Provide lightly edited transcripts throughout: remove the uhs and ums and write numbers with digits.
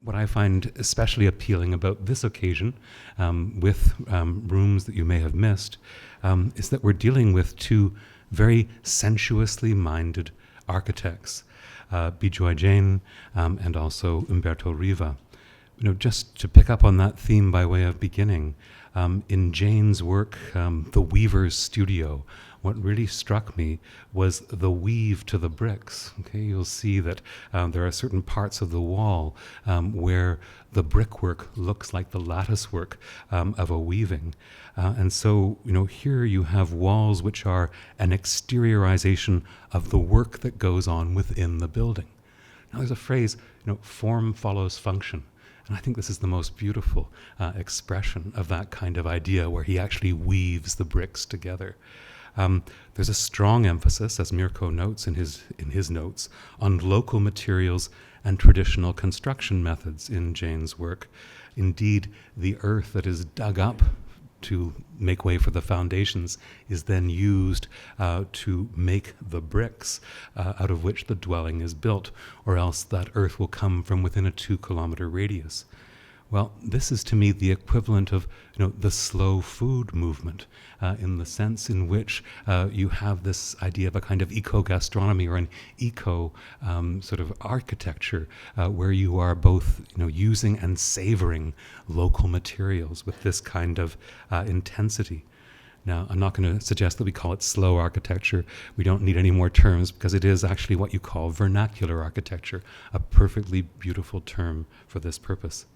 What I find especially appealing about this occasion, with rooms that you may have missed, is that we're dealing with two very sensuously minded architects, Bijoy Jain and also Umberto Riva. Just to pick up on that theme by way of beginning, in Jain's work, The Weaver's Studio, what really struck me was the weave to the bricks. Okay, you'll see that there are certain parts of the wall where the brickwork looks like the lattice work of a weaving. And so, here you have walls which are an exteriorization of the work that goes on within the building. Now there's a phrase, form follows function. And I think this is the most beautiful expression of that kind of idea, where he actually weaves the bricks together. There's a strong emphasis, as Mirko notes in his notes, on local materials and traditional construction methods in Jain's work. Indeed, the earth that is dug up to make way for the foundations is then used to make the bricks out of which the dwelling is built, or else that earth will come from within a 2-kilometer radius. Well, this is to me the equivalent of the slow food movement, in the sense in which you have this idea of a kind of eco-gastronomy or an eco sort of architecture, where you are both using and savoring local materials with this kind of intensity. Now, I'm not going to suggest that we call it slow architecture. We don't need any more terms, because it is actually what you call vernacular architecture, a perfectly beautiful term for this purpose.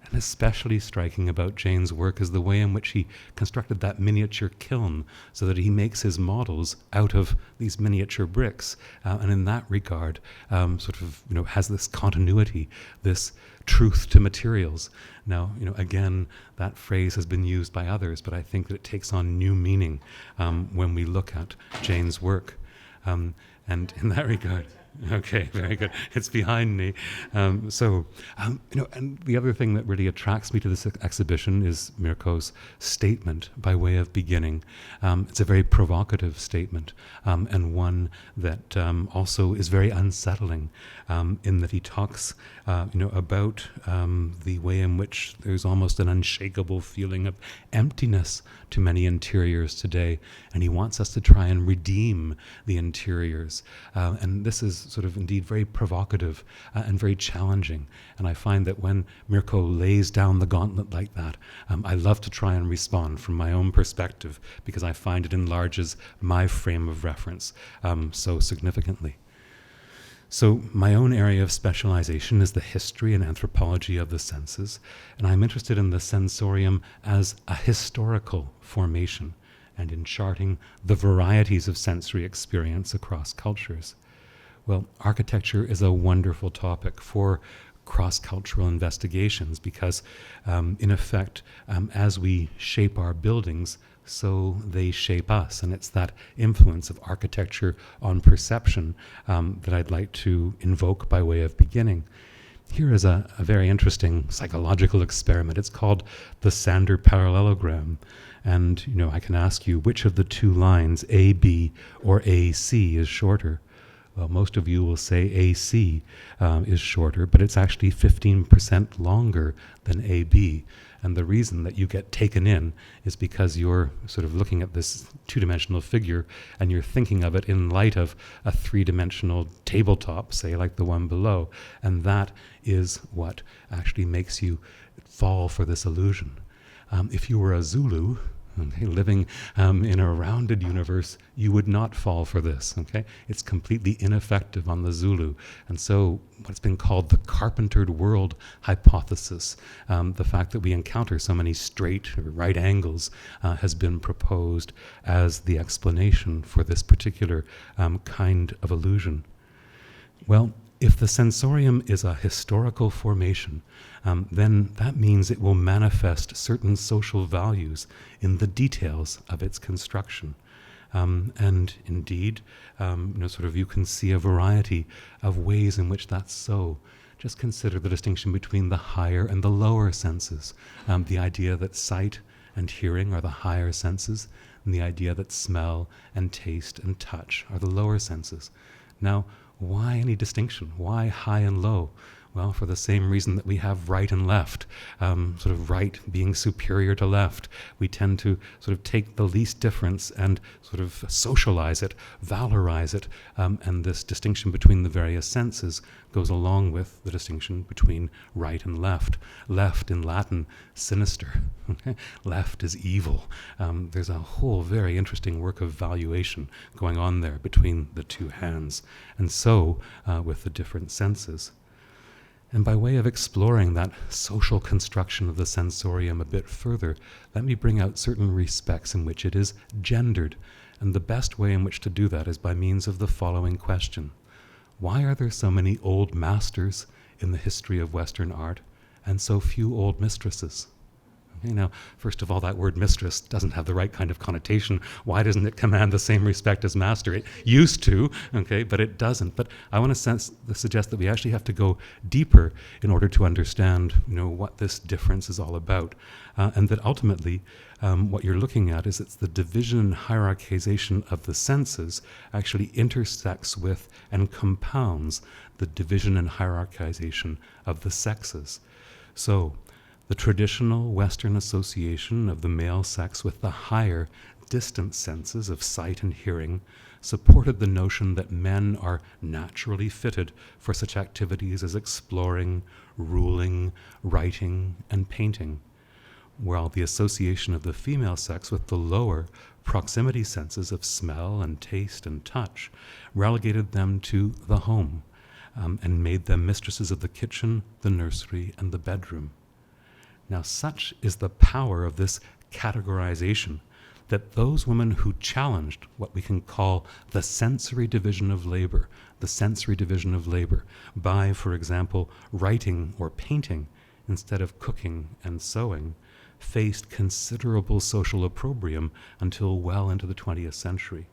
And especially striking about Jain's work is the way in which he constructed that miniature kiln, so that he makes his models out of these miniature bricks. And in that regard, has this continuity, this truth to materials. Now, again, that phrase has been used by others, but I think that it takes on new meaning when we look at Jain's work. And in that regard... Okay, very good. It's behind me. And the other thing that really attracts me to this exhibition is Mirko's statement by way of beginning. It's a very provocative statement, and one that also is very unsettling, in that he talks, about the way in which there's almost an unshakable feeling of emptiness to many interiors today, and he wants us to try and redeem the interiors. And this is sort of indeed very provocative and very challenging. And I find that when Mirko lays down the gauntlet like that, I love to try and respond from my own perspective, because I find it enlarges my frame of reference so significantly. So my own area of specialization is the history and anthropology of the senses, and I'm interested in the sensorium as a historical formation and in charting the varieties of sensory experience across cultures. Well, architecture is a wonderful topic for cross-cultural investigations, because in effect, as we shape our buildings, so they shape us. And it's that influence of architecture on perception that I'd like to invoke by way of beginning. Here is a very interesting psychological experiment. It's called the Sander Parallelogram. And I can ask you, which of the two lines, AB or AC, is shorter? Well, most of you will say AC is shorter, but it's actually 15% longer than AB. And the reason that you get taken in is because you're sort of looking at this two-dimensional figure, and you're thinking of it in light of a three-dimensional tabletop, say, like the one below. And that is what actually makes you fall for this illusion. If you were a Zulu, okay, living in a rounded universe, you would not fall for this. Okay, it's completely ineffective on the Zulu. And so what's been called the carpentered world hypothesis, the fact that we encounter so many straight or right angles, has been proposed as the explanation for this particular kind of illusion. Well, if the sensorium is a historical formation, then that means it will manifest certain social values in the details of its construction. And indeed, you can see a variety of ways in which that's so. Just consider the distinction between the higher and the lower senses. The idea that sight and hearing are the higher senses, and the idea that smell and taste and touch are the lower senses. Now, why any distinction? Why high and low? Well, for the same reason that we have right and left, sort of right being superior to left. We tend to sort of take the least difference and sort of socialize it, valorize it, and this distinction between the various senses goes along with the distinction between right and left. Left in Latin, sinister. Left is evil. There's a whole very interesting work of valuation going on there between the two hands, and so with the different senses. And by way of exploring that social construction of the sensorium a bit further, let me bring out certain respects in which it is gendered. And the best way in which to do that is by means of the following question. Why are there so many old masters in the history of Western art and so few old mistresses? Okay, now, first of all, that word mistress doesn't have the right kind of connotation. Why doesn't it command the same respect as master? It used to, okay, but it doesn't. But I want to suggest that we actually have to go deeper in order to understand, what this difference is all about. And that ultimately, what you're looking at is it's the division and hierarchization of the senses actually intersects with and compounds the division and hierarchization of the sexes. So, the traditional Western association of the male sex with the higher, distant senses of sight and hearing supported the notion that men are naturally fitted for such activities as exploring, ruling, writing, and painting, while the association of the female sex with the lower proximity senses of smell and taste and touch relegated them to the home and made them mistresses of the kitchen, the nursery, and the bedroom. Now, such is the power of this categorization that those women who challenged what we can call the sensory division of labor by, for example, writing or painting instead of cooking and sewing, faced considerable social opprobrium until well into the 20th century.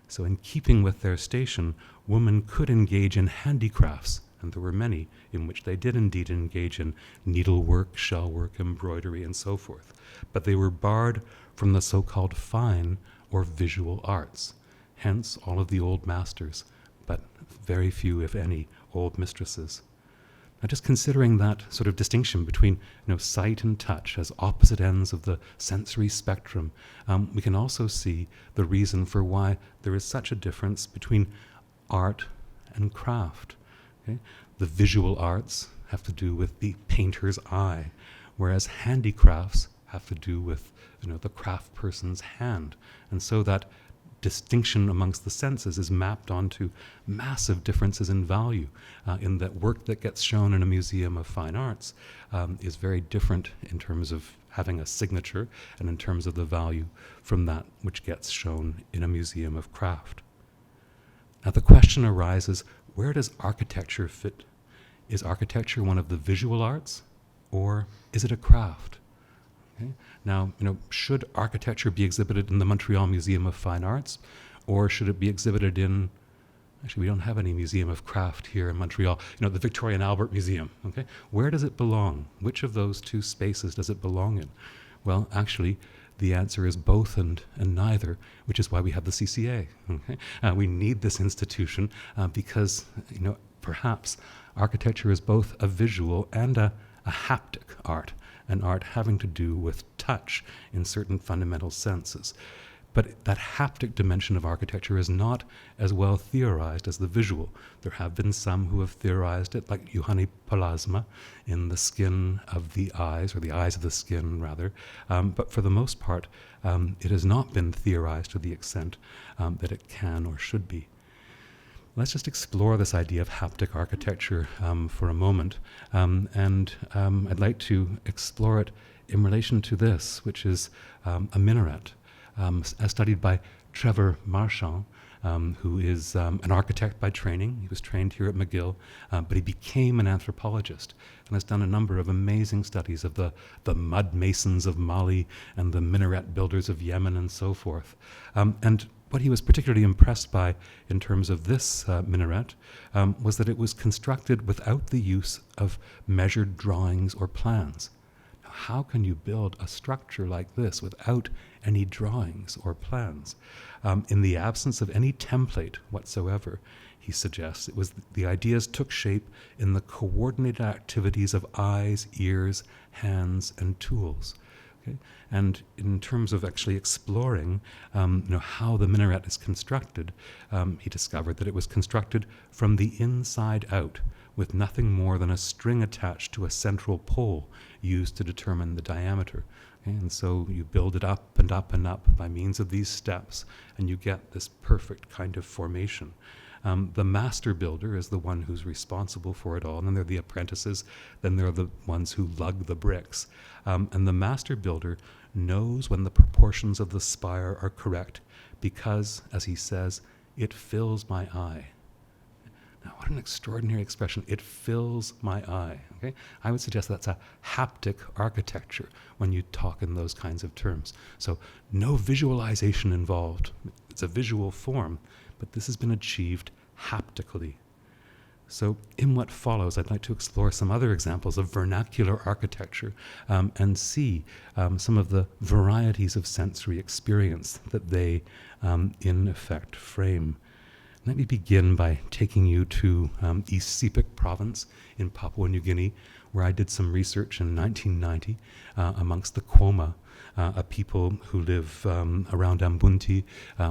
So in keeping with their station, women could engage in handicrafts, and there were many in which they did indeed engage in needlework, shellwork, embroidery, and so forth. But they were barred from the so-called fine or visual arts. Hence all of the old masters, but very few, if any, old mistresses. Now just considering that sort of distinction between sight and touch as opposite ends of the sensory spectrum, we can also see the reason for why there is such a difference between art and craft. Okay? The visual arts have to do with the painter's eye, whereas handicrafts have to do with the craft person's hand. And so that distinction amongst the senses is mapped onto massive differences in value, in that work that gets shown in a museum of fine arts is very different in terms of having a signature and in terms of the value from that which gets shown in a museum of craft. Now the question arises, where does architecture fit? Is architecture one of the visual arts, or is it a craft? Okay? Now, should architecture be exhibited in the Montreal Museum of Fine Arts, or should it be exhibited in, actually we don't have any museum of craft here in Montreal, the Victoria and Albert Museum, okay? Where does it belong? Which of those two spaces does it belong in? Well, actually, the answer is both and neither, which is why we have the CCA. Okay? We need this institution because, perhaps architecture is both a visual and a haptic art, an art having to do with touch in certain fundamental senses. But that haptic dimension of architecture is not as well theorized as the visual. There have been some who have theorized it, like Juhani Palasma, in the skin of the eyes, or the eyes of the skin, rather. But for the most part, it has not been theorized to the extent that it can or should be. Let's just explore this idea of haptic architecture for a moment. And I'd like to explore it in relation to this, which is a minaret. As studied by Trevor Marchand, who is an architect by training. He was trained here at McGill, but he became an anthropologist and has done a number of amazing studies of the mud masons of Mali and the minaret builders of Yemen and so forth. And what he was particularly impressed by in terms of this minaret was that it was constructed without the use of measured drawings or plans. How can you build a structure like this without any drawings or plans? In the absence of any template whatsoever, he suggests. It was the ideas took shape in the coordinated activities of eyes, ears, hands, and tools. Okay? And in terms of actually exploring how the minaret is constructed, he discovered that it was constructed from the inside out, with nothing more than a string attached to a central pole used to determine the diameter. Okay? And so you build it up and up and up by means of these steps, and you get this perfect kind of formation. The master builder is the one who's responsible for it all, and then there are the apprentices, then there are the ones who lug the bricks. And the master builder knows when the proportions of the spire are correct because, as he says, it fills my eye. Now, what an extraordinary expression. It fills my eye. Okay? I would suggest that's a haptic architecture when you talk in those kinds of terms. So no visualization involved. It's a visual form, but this has been achieved haptically. So in what follows, I'd like to explore some other examples of vernacular architecture and see some of the varieties of sensory experience that they, in effect, frame. Let me begin by taking you to East Sepik province in Papua New Guinea, where I did some research in 1990 amongst the Kwoma, a people who live around Ambunti,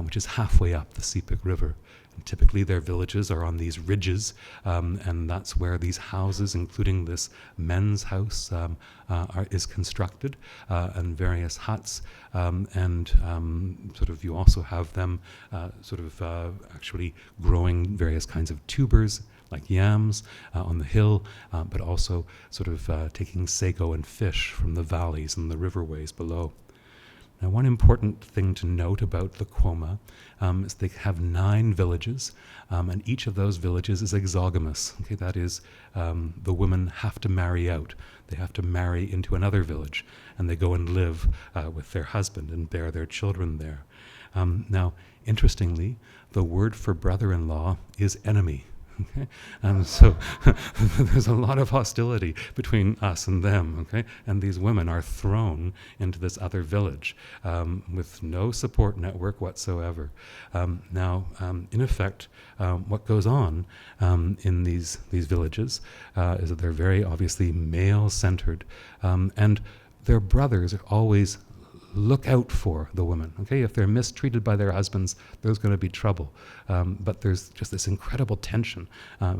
which is halfway up the Sepik River. And typically their villages are on these ridges, and that's where these houses, including this men's house, is constructed, and various huts, and sort of you also have them actually growing various kinds of tubers, like yams on the hill, but also sort of taking sago and fish from the valleys and the riverways below. Now, one important thing to note about the Kwoma is they have 9 villages, and each of those villages is exogamous. Okay, that is, the women have to marry out. They have to marry into another village, and they go and live with their husband and bear their children there. Now, interestingly, the word for brother-in-law is enemy. Okay? So there's a lot of hostility between us and them, okay? And these women are thrown into this other village with no support network whatsoever. Now, in effect, what goes on in these villages is that they're very obviously male-centered, and their brothers are always look out for the women. Okay, if they're mistreated by their husbands, there's going to be trouble. But there's just this incredible tension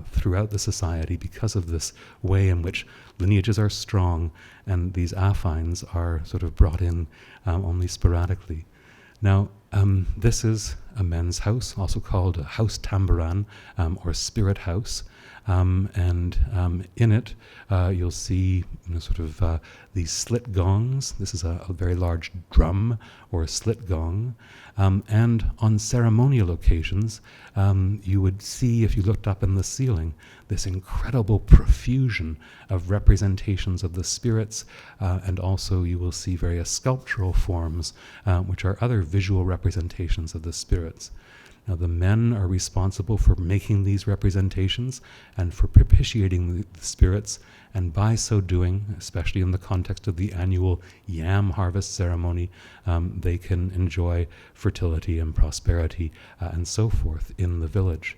throughout the society because of this way in which lineages are strong and these affines are sort of brought in only sporadically. Now, this is a men's house, also called a house tambaran or spirit house. And in it, you'll see these slit gongs. This is a very large drum or a slit gong. And on ceremonial occasions, you would see, if you looked up in the ceiling, this incredible profusion of representations of the spirits, and also you will see various sculptural forms, which are other visual representations of the spirits. Now, the men are responsible for making these representations and for propitiating the spirits, and by so doing, especially in the context of the annual yam harvest ceremony, they can enjoy fertility and prosperity and so forth in the village.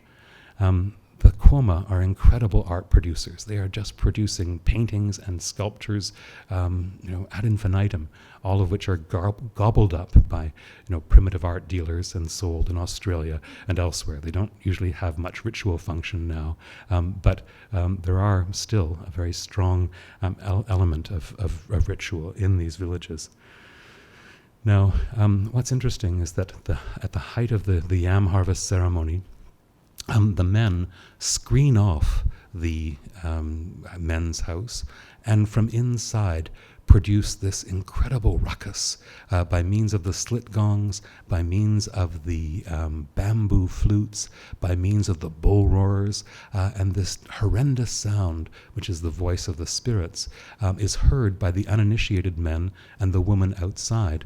The Kwoma are incredible art producers. They are just producing paintings and sculptures, ad infinitum, all of which are gobbled up by, primitive art dealers and sold in Australia and elsewhere. They don't usually have much ritual function now, but there are still a very strong element of ritual in these villages. Now, what's interesting is that at the height of the yam harvest ceremony, the men screen off the men's house, and from inside produce this incredible ruckus by means of the slit gongs, by means of the bamboo flutes, by means of the bull roarers, and this horrendous sound, which is the voice of the spirits, is heard by the uninitiated men and the women outside,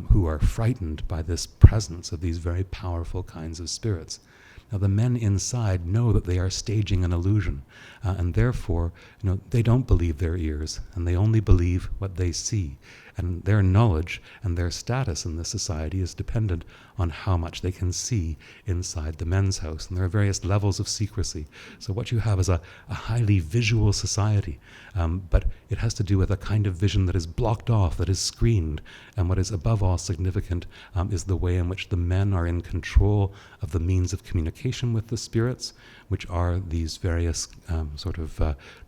who are frightened by this presence of these very powerful kinds of spirits. Now, the men inside know that they are staging an illusion, and therefore, they don't believe their ears, and they only believe what they see. and their knowledge and their status in this society is dependent on how much they can see inside the men's house. And there are various levels of secrecy. So what you have is a highly visual society, but it has to do with a kind of vision that is blocked off, that is screened. And what is above all significant is the way in which the men are in control of the means of communication with the spirits, which are these various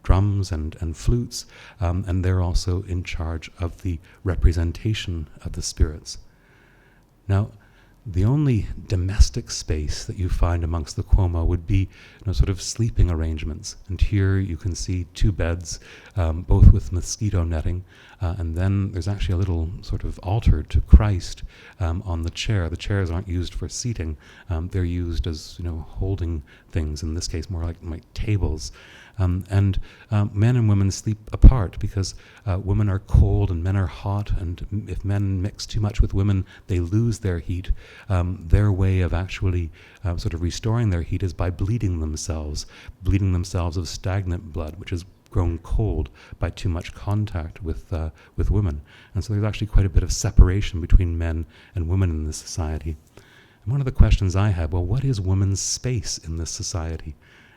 drums and flutes, and they're also in charge of the representation of the spirits. Now, the only domestic space that you find amongst the Cuomo would be sort of sleeping arrangements. And here you can see 2 beds, both with mosquito netting, and then there's actually a little sort of altar to Christ on the chair. The chairs aren't used for seating. They're used as holding things, in this case more like tables. And men and women sleep apart because women are cold and men are hot, and if men mix too much with women, they lose their heat. Their way of actually sort of restoring their heat is by bleeding themselves of stagnant blood, which has grown cold by too much contact with women. And so there's actually quite a bit of separation between men and women in this society. And one of the questions I had, well, what is women's space in this society?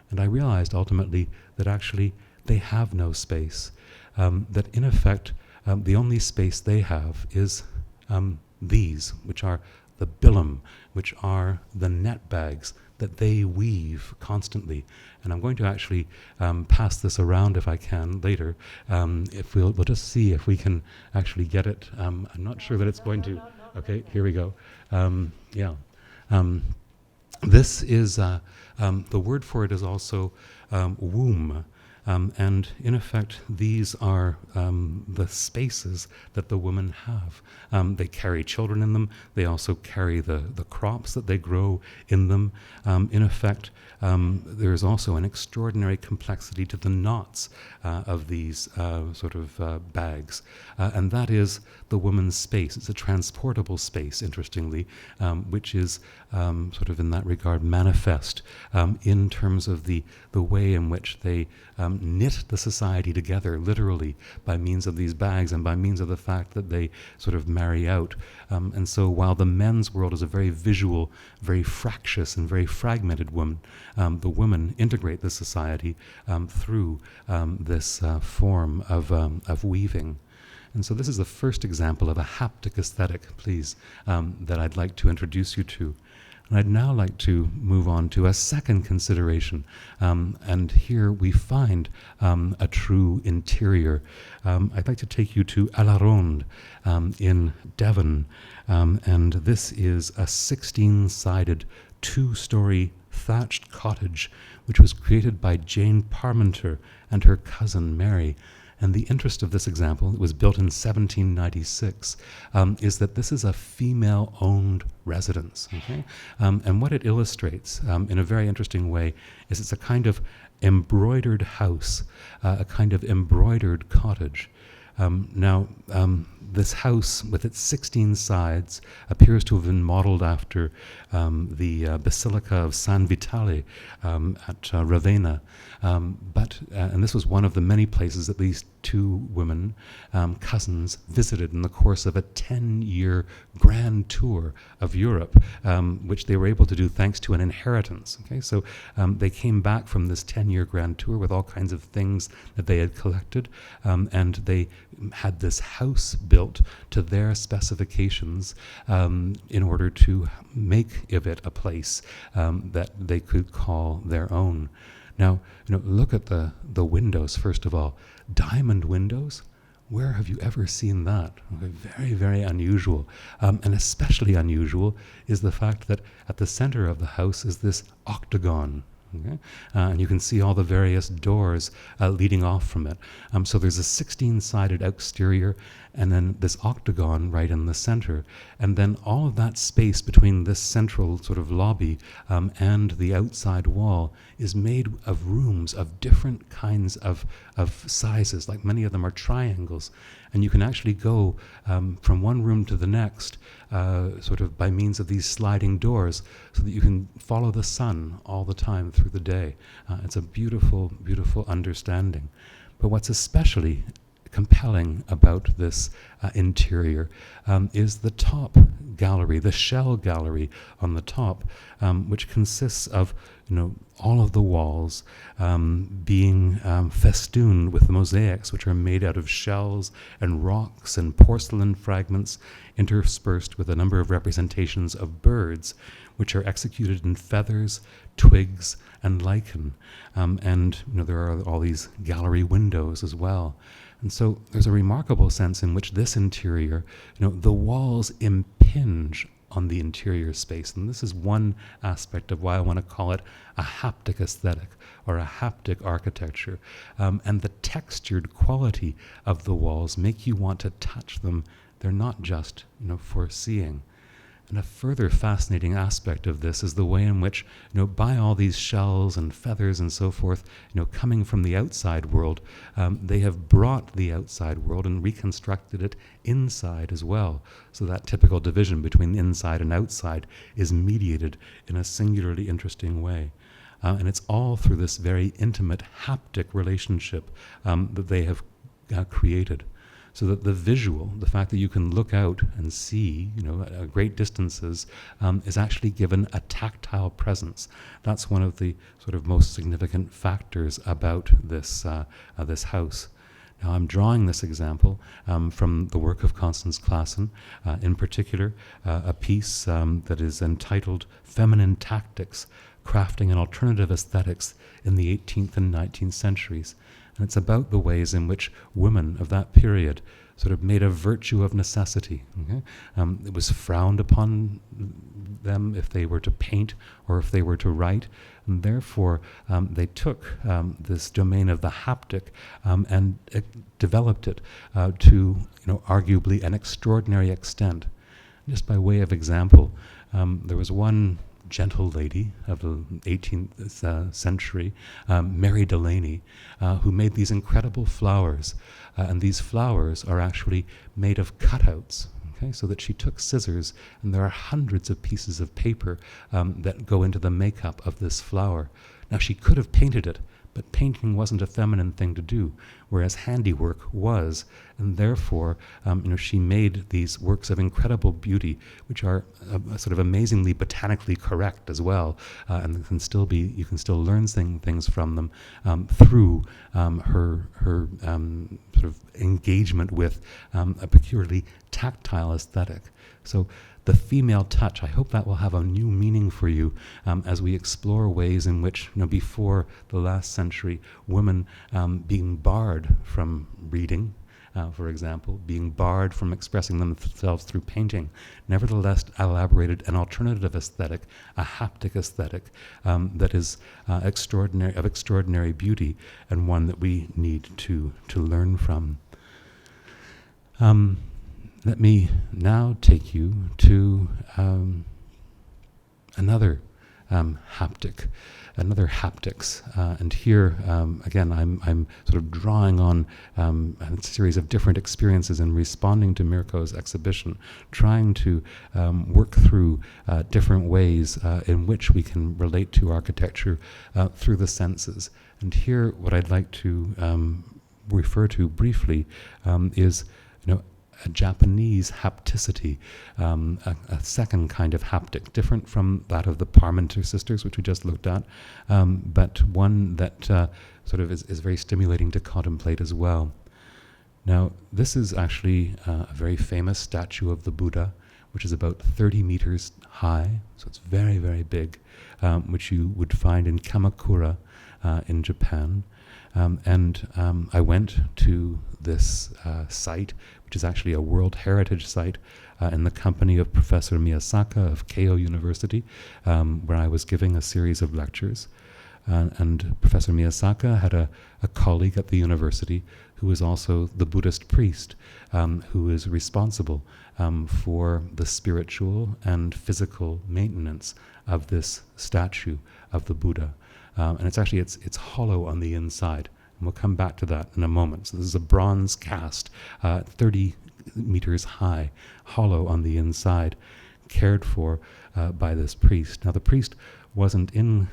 And I realized ultimately that actually they have no space. That in effect, the only space they have is these, which are the billum, which are the net bags that they weave constantly. And I'm going to actually pass this around if I can later. If we'll just see if we can actually get it. I'm not sure that it's going to. Okay, here we go. This is, the word for it is also womb. And in effect, these are the spaces that the women have. They carry children in them. They also carry the crops that they grow in them. In effect, there is also an extraordinary complexity to the knots of these bags. And that is the woman's space. It's a transportable space, interestingly, which is in that regard manifest in terms of the way in which they knit the society together, literally, by means of these bags and by means of the fact that they sort of marry out. And so while the men's world is a very visual, very fractious and very fragmented woman, the women integrate the society through this form of weaving. And so this is the first example of a haptic aesthetic, please, that I'd like to introduce you to. And I'd now like to move on to a second consideration. And here we find a true interior. I'd like to take you to A la Ronde in Devon. And this is a 16-sided, 2-story thatched cottage, which was created by Jane Parmenter and her cousin Mary. And the interest of this example, it was built in 1796, is that this is a female-owned residence. Okay? And what it illustrates in a very interesting way is it's a kind of embroidered house, a kind of embroidered cottage. This house, with its 16 sides, appears to have been modeled after the Basilica of San Vitale at Ravenna. And this was one of the many places that these 2 women, cousins, visited in the course of a 10-year grand tour of Europe, which they were able to do thanks to an inheritance. Okay? So they came back from this 10-year grand tour with all kinds of things that they had collected, and they had this house built to their specifications in order to make of it a place that they could call their own. Now, look at the windows, first of all. Diamond windows? Where have you ever seen that? Okay, very, very unusual. And especially unusual is the fact that at the center of the house is this octagon. Okay? And you can see all the various doors leading off from it. So there's a 16-sided exterior and then this octagon right in the center. And then all of that space between this central sort of lobby and the outside wall is made of rooms of different kinds of sizes, like many of them are triangles. And you can actually go from one room to the next sort of by means of these sliding doors so that you can follow the sun all the time through the day. It's a beautiful, beautiful understanding. But what's especially compelling about this interior is the top gallery, the shell gallery on the top, which consists of all of the walls being festooned with mosaics, which are made out of shells and rocks and porcelain fragments, interspersed with a number of representations of birds, which are executed in feathers, twigs, and lichen. And there are all these gallery windows as well. And so there's a remarkable sense in which this interior, the walls impinge on the interior space. And this is one aspect of why I want to call it a haptic aesthetic or a haptic architecture. And the textured quality of the walls make you want to touch them. They're not just, for seeing. And a further fascinating aspect of this is the way in which, by all these shells and feathers and so forth, coming from the outside world, they have brought the outside world and reconstructed it inside as well. So that typical division between inside and outside is mediated in a singularly interesting way. And it's all through this very intimate haptic relationship that they have created. So that the visual, the fact that you can look out and see, at great distances, is actually given a tactile presence. That's one of the sort of most significant factors about this this house. Now, I'm drawing this example from the work of Constance Classen, in particular, a piece that is entitled "Feminine Tactics: Crafting an Alternative Aesthetics in the 18th and 19th Centuries." And it's about the ways in which women of that period sort of made a virtue of necessity. Okay? It was frowned upon them if they were to paint or if they were to write. And therefore, they took this domain of the haptic and developed it to, arguably an extraordinary extent. Just by way of example, there was one gentle lady of the 18th century, Mary Delaney, who made these incredible flowers. And these flowers are actually made of cutouts. Okay, so that she took scissors, and there are hundreds of pieces of paper that go into the makeup of this flower. Now, she could have painted it, but painting wasn't a feminine thing to do, whereas handiwork was. And therefore, she made these works of incredible beauty, which are sort of amazingly botanically correct as well, and you can still learn things from them through her sort of engagement with a peculiarly tactile aesthetic. So the female touch, I hope that will have a new meaning for you as we explore ways in which, before the last century, women being barred from reading, for example, being barred from expressing themselves through painting, nevertheless elaborated an alternative aesthetic, a haptic aesthetic that is extraordinary beauty, and one that we need to learn from. Let me now take you to another haptics. And here, again, I'm sort of drawing on a series of different experiences in responding to Mirko's exhibition, trying to work through different ways in which we can relate to architecture through the senses. And here, what I'd like to refer to briefly is, a Japanese hapticity, a second kind of haptic, different from that of the Parmenter sisters, which we just looked at, but one that sort of is very stimulating to contemplate as well. Now, this is actually a very famous statue of the Buddha, which is about 30 meters high, so it's very, very big, which you would find in Kamakura in Japan. And I went to this site, which is actually a World Heritage Site, in the company of Professor Miyasaka of Keio University, where I was giving a series of lectures. And Professor Miyasaka had a colleague at the university who was also the Buddhist priest, who is responsible for the spiritual and physical maintenance of this statue of the Buddha. And it's hollow on the inside. And we'll come back to that in a moment. So this is a bronze cast, 30 meters high, hollow on the inside, cared for by this priest. Now the priest wasn't in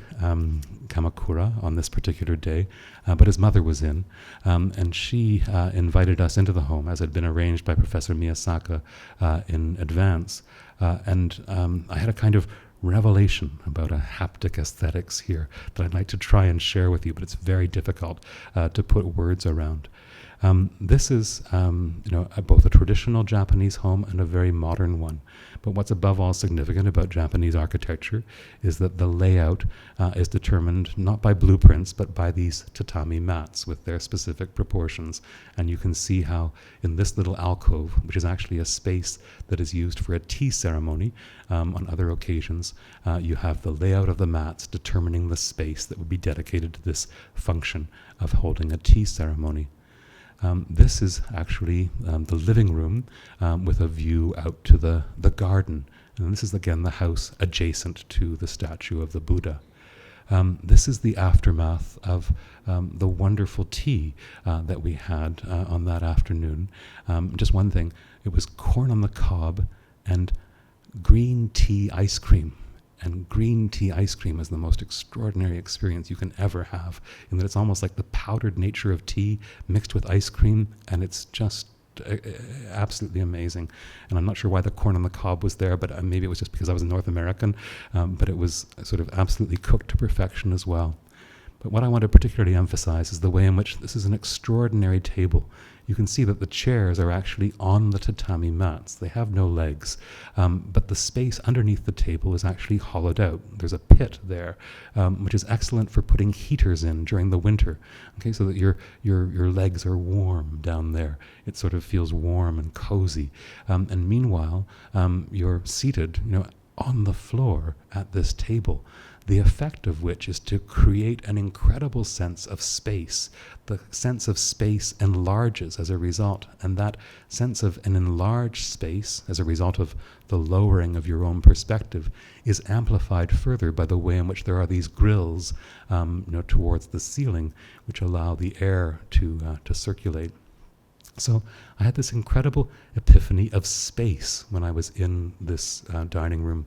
Kamakura on this particular day, but his mother was in, and she invited us into the home, as had been arranged by Professor Miyasaka in advance. And I had a kind of revelation about a haptic aesthetics here that I'd like to try and share with you, but it's very difficult to put words around. This is both a traditional Japanese home and a very modern one. But what's above all significant about Japanese architecture is that the layout is determined not by blueprints, but by these tatami mats with their specific proportions. And you can see how in this little alcove, which is actually a space that is used for a tea ceremony on other occasions, you have the layout of the mats determining the space that would be dedicated to this function of holding a tea ceremony. This is actually the living room with a view out to the garden. And this is again the house adjacent to the statue of the Buddha. This is the aftermath of the wonderful tea that we had on that afternoon. Just one thing, it was corn on the cob and green tea ice cream. And green tea ice cream is the most extraordinary experience you can ever have, in that it's almost like the powdered nature of tea mixed with ice cream, and it's just absolutely amazing. And I'm not sure why the corn on the cob was there, but maybe it was just because I was North American, but it was sort of absolutely cooked to perfection as well. But what I want to particularly emphasize is the way in which this is an extraordinary table. You can see that the chairs are actually on the tatami mats. They have no legs, but the space underneath the table is actually hollowed out. There's a pit there, which is excellent for putting heaters in during the winter, okay, so that your legs are warm down there. It sort of feels warm and cozy. And meanwhile, you're seated, on the floor at this table, the effect of which is to create an incredible sense of space. The sense of space enlarges as a result, and that sense of an enlarged space as a result of the lowering of your own perspective is amplified further by the way in which there are these grills towards the ceiling, which allow the air to circulate. So I had this incredible epiphany of space when I was in this dining room.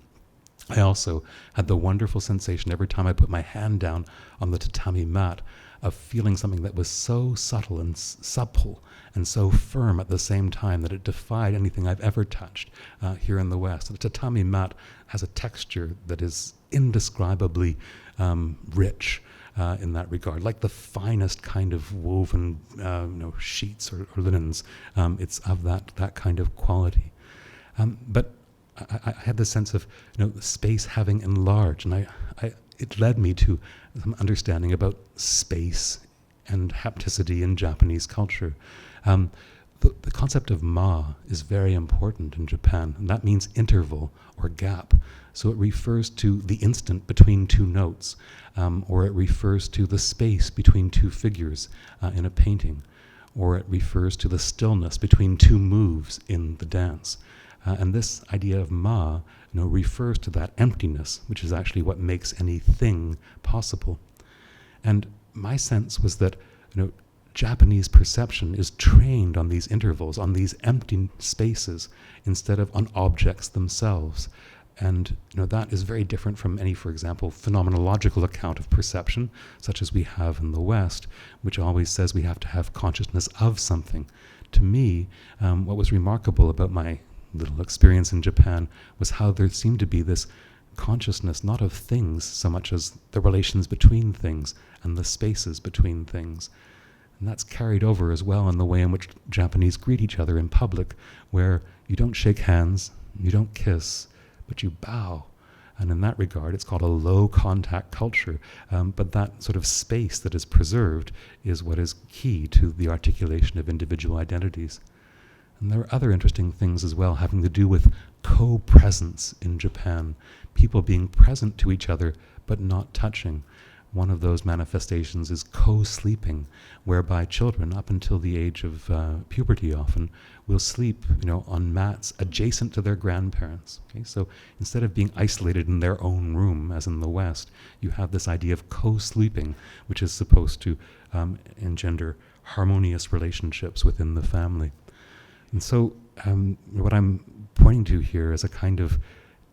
I also had the wonderful sensation every time I put my hand down on the tatami mat of feeling something that was so subtle and supple and so firm at the same time that it defied anything I've ever touched here in the West. The tatami mat has a texture that is indescribably rich in that regard, like the finest kind of woven sheets or linens. It's of that kind of quality. But I had this sense of space having enlarged, and it led me to some understanding about space and hapticity in Japanese culture. The concept of ma is very important in Japan, and that means interval or gap. So it refers to the instant between two notes, or it refers to the space between two figures in a painting, or it refers to the stillness between two moves in the dance. And this idea of ma refers to that emptiness, which is actually what makes anything possible. And my sense was that Japanese perception is trained on these intervals, on these empty spaces, instead of on objects themselves. And that is very different from any, for example, phenomenological account of perception, such as we have in the West, which always says we have to have consciousness of something. To me, what was remarkable about my little experience in Japan was how there seemed to be this consciousness not of things so much as the relations between things and the spaces between things. And that's carried over as well in the way in which Japanese greet each other in public, where you don't shake hands, you don't kiss, but you bow. And in that regard, it's called a low contact culture. But that sort of space that is preserved is what is key to the articulation of individual identities. And there are other interesting things as well having to do with co-presence in Japan, people being present to each other but not touching. One of those manifestations is co-sleeping, whereby children up until the age of puberty often will sleep on mats adjacent to their grandparents. Okay? So instead of being isolated in their own room, as in the West, you have this idea of co-sleeping, which is supposed to engender harmonious relationships within the family. And so what I'm pointing to here is a kind of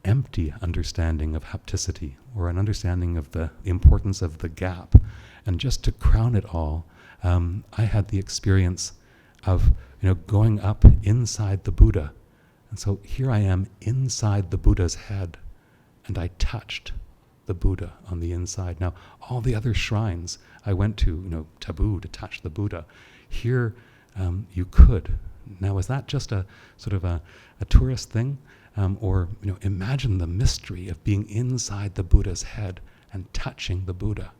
empty understanding of hapticity, or an understanding of the importance of the gap. And just to crown it all, I had the experience of going up inside the Buddha. And so here I am inside the Buddha's head, and I touched the Buddha on the inside. Now, all the other shrines I went to, taboo to touch the Buddha. Here, you could. Now, is that just a sort of a tourist thing? Or imagine the mystery of being inside the Buddha's head and touching the Buddha.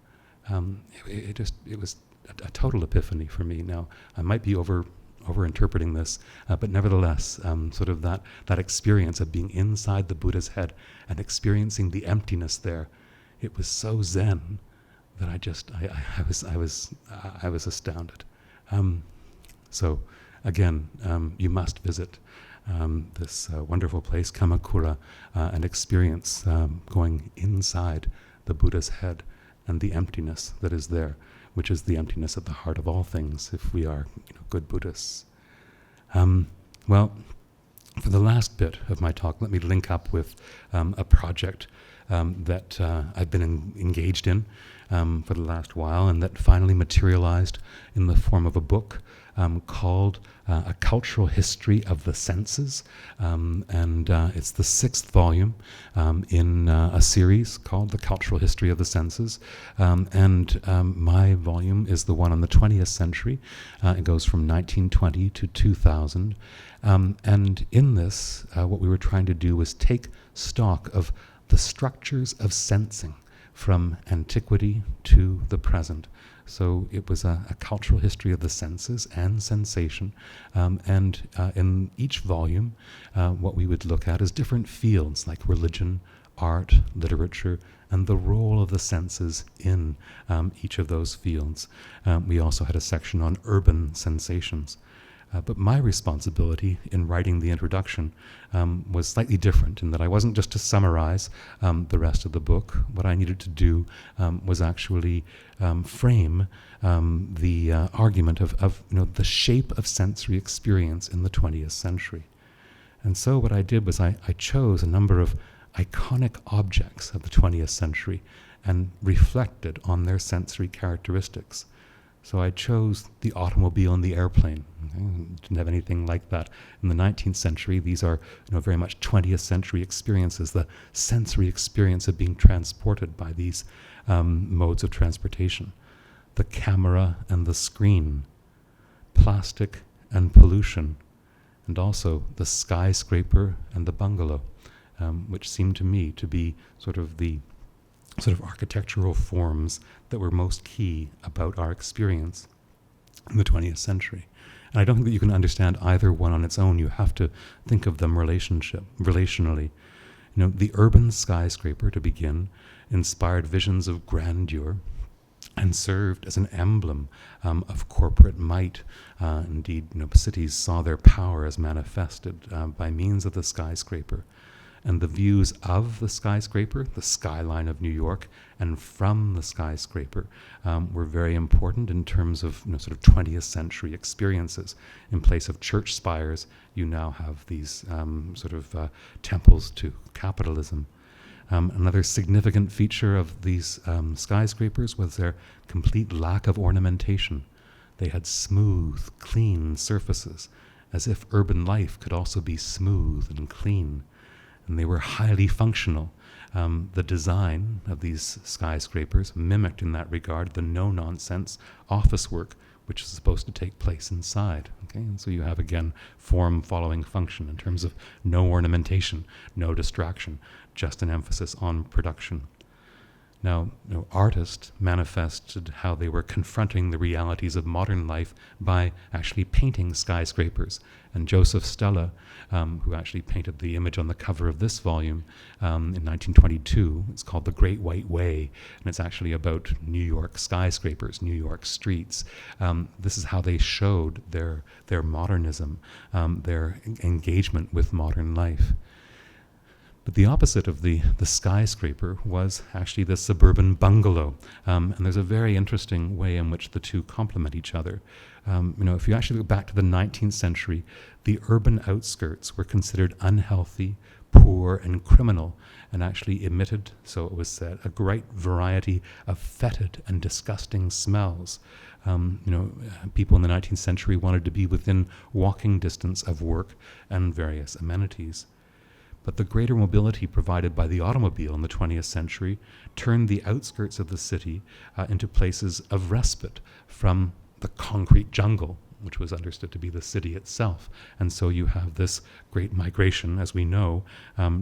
It was a total epiphany for me. Now, I might be over-interpreting this, but nevertheless, sort of that experience of being inside the Buddha's head and experiencing the emptiness there, it was so zen that I was astounded. So again, you must visit this wonderful place, Kamakura, and experience going inside the Buddha's head and the emptiness that is there, which is the emptiness at the heart of all things if we are good Buddhists. Well, for the last bit of my talk, let me link up with a project that I've been engaged in for the last while, and that finally materialized in the form of a book called A Cultural History of the Senses, and it's the 6th volume in a series called The Cultural History of the Senses, and my volume is the one on the 20th century. It goes from 1920 to 2000, and in this, what we were trying to do was take stock of the structures of sensing from antiquity to the present. So it was a cultural history of the senses and sensation. And in each volume, what we would look at is different fields like religion, art, literature, and the role of the senses in each of those fields. We also had a section on urban sensations. But my responsibility in writing the introduction was slightly different in that I wasn't just to summarize the rest of the book. What I needed to do was actually frame the argument of the shape of sensory experience in the 20th century. And so what I did was I chose a number of iconic objects of the 20th century and reflected on their sensory characteristics. So I chose the automobile and the airplane. Okay? Didn't have anything like that in the 19th century. These are very much 20th century experiences, the sensory experience of being transported by these modes of transportation. The camera and the screen, plastic and pollution, and also the skyscraper and the bungalow, which seemed to me to be sort of architectural forms that were most key about our experience in the 20th century. And I don't think that you can understand either one on its own. You have to think of them relationally. The urban skyscraper, to begin, inspired visions of grandeur and served as an emblem of corporate might. Indeed, cities saw their power as manifested by means of the skyscraper. And the views of the skyscraper, the skyline of New York, and from the skyscraper were very important in terms of sort of 20th century experiences. In place of church spires, you now have these temples to capitalism. Another significant feature of these skyscrapers was their complete lack of ornamentation. They had smooth, clean surfaces, as if urban life could also be smooth and clean. And they were highly functional. The design of these skyscrapers mimicked in that regard the no-nonsense office work which is supposed to take place inside. Okay? And so you have, again, form following function in terms of no ornamentation, no distraction, just an emphasis on production. Now, artists manifested how they were confronting the realities of modern life by actually painting skyscrapers. And Joseph Stella, who actually painted the image on the cover of this volume in 1922, it's called The Great White Way, and it's actually about New York skyscrapers, New York streets. This is how they showed their modernism, their engagement with modern life. But the opposite of the skyscraper was actually the suburban bungalow. And there's a very interesting way in which the two complement each other. If you actually go back to the 19th century, the urban outskirts were considered unhealthy, poor and criminal, and actually emitted, so it was said, a great variety of fetid and disgusting smells. People in the 19th century wanted to be within walking distance of work and various amenities. But the greater mobility provided by the automobile in the 20th century turned the outskirts of the city into places of respite from the concrete jungle, which was understood to be the city itself. And so you have this great migration, as we know,